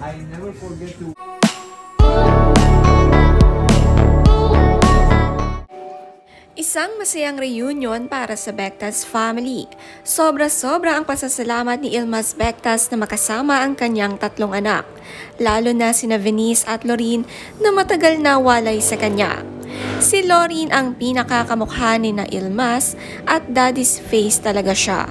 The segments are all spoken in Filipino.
I never forget to... Isang masayang reunion para sa Bectas family. Sobra-sobra ang pasasalamat ni Ilmaz Bectas na makasama ang kanyang tatlong anak, lalo na sina Venice at Lorin na matagal na walay sa kanya. Si Lorin ang pinakakamukha ni na Ilmaz at daddy's face talaga siya.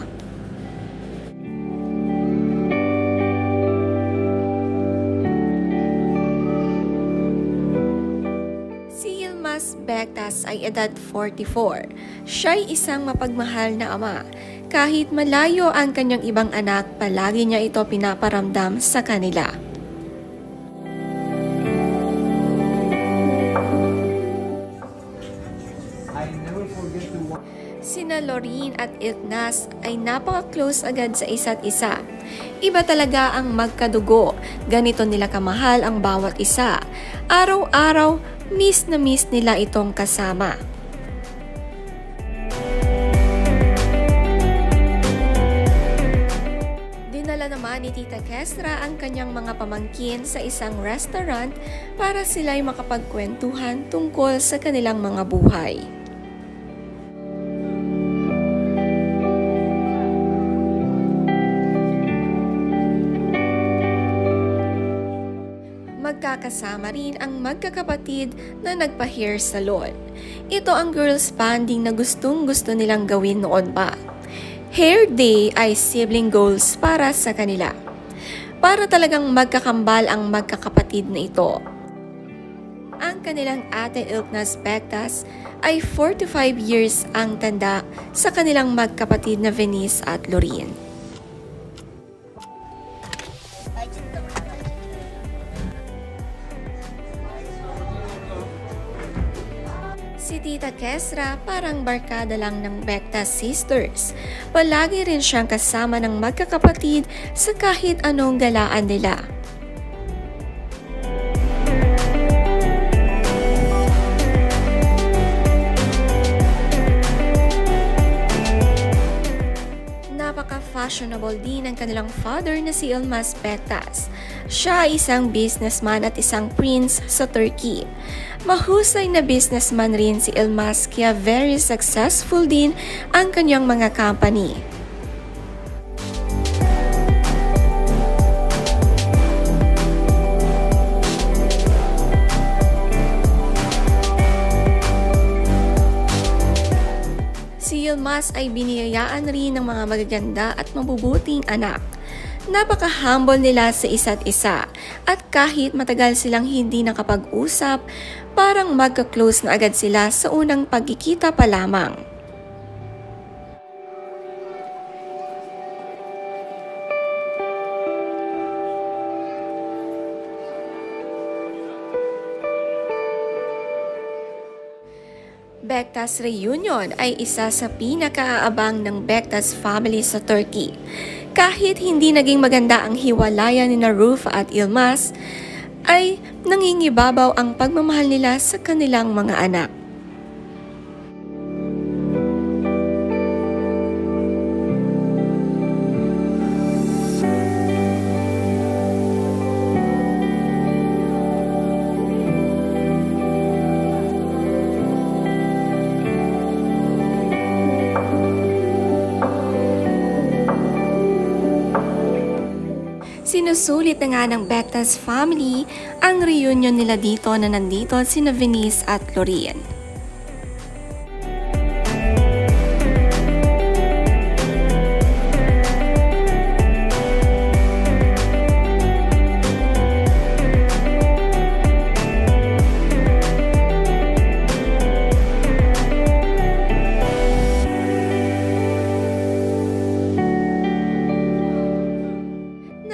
Bectas ay edad 44. Siya'y isang mapagmahal na ama. Kahit malayo ang kanyang ibang anak, palagi niya ito pinaparamdam sa kanila. I never forget to... Sina Lorin at Ilknaz ay napaka-close agad sa isa't isa. Iba talaga ang magkadugo. Ganito nila kamahal ang bawat isa. Araw-araw, miss na miss nila itong kasama. Dinala naman ni Tita Kestra ang kanyang mga pamangkin sa isang restaurant para sila'y makapagkwentuhan tungkol sa kanilang mga buhay. Magkakasama rin ang magkakapatid na nagpa-hair salon. Ito ang girls banding na gustong-gusto nilang gawin noon pa. Hair day ay sibling goals para sa kanila. Para talagang magkakambal ang magkakapatid na ito. Ang kanilang ate Ilknaz Bectas ay 45 years ang tanda sa kanilang magkapatid na Venice at Lorin. Si Tita Kestra parang barkada lang ng Bectas sisters. Palagi rin siyang kasama ng magkakapatid sa kahit anong galaan nila. Napaka-fashionable din ang kanilang father na si Ilmaz Bectas. Siya ay isang businessman at isang prince sa Turkey. Mahusay na businessman rin si Ilmaz kaya very successful din ang kanyang mga company. Si Ilmaz ay biniyayaan rin ng mga magaganda at mabubuting anak. Napaka-humble nila sa isa't isa at kahit matagal silang hindi nakapag-usap, parang magka-close na agad sila sa unang pagkikita pa lamang. Bectas reunion ay isa sa pinakaaabang ng Bectas family sa Turkey. Kahit hindi naging maganda ang hiwalayan ni Rufa at Ilmaz, ay nangingibabaw ang pagmamahal nila sa kanilang mga anak. Sinusulit na nga ng Bectas family ang reunion nila dito na nandito sina Venice at Lorin.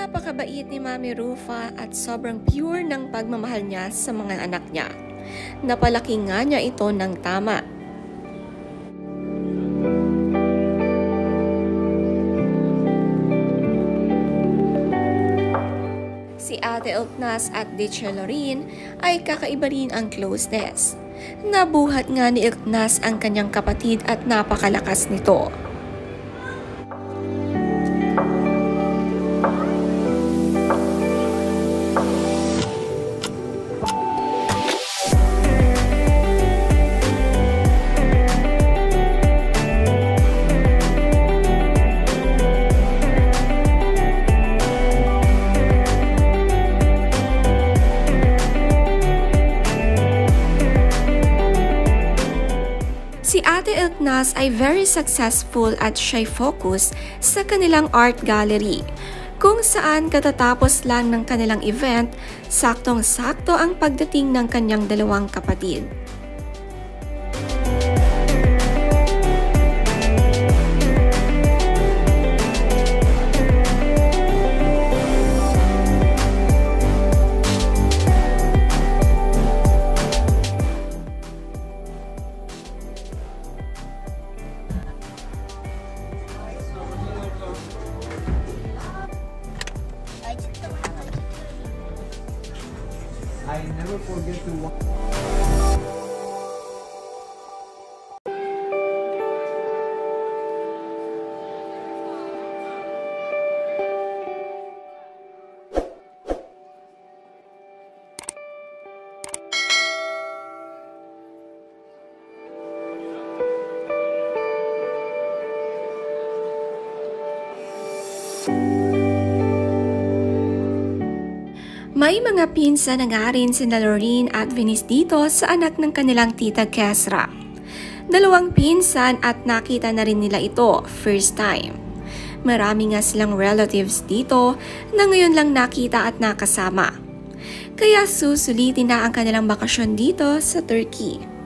Napakabait ni Mami Rufa at sobrang pure ng pagmamahal niya sa mga anak niya. Napalaki nga niya ito ng tama. Si Ate Ilknaz at Teacher Lorin ay kakaiba rin ang closeness. Nabuhat nga ni Ilknaz ang kanyang kapatid at napakalakas nito. Jonas ay very successful at siya'y focus sa kanilang art gallery, kung saan katatapos lang ng kanilang event, saktong-sakto ang pagdating ng kanyang dalawang kapatid. I never forget to May mga pinsan na nga rin sina Lorene at Venice dito sa anak ng kanilang tita Kesra. Dalawang pinsan at nakita na rin nila ito first time. Marami nga silang relatives dito na ngayon lang nakita at nakasama. Kaya susulitin na ang kanilang bakasyon dito sa Turkey.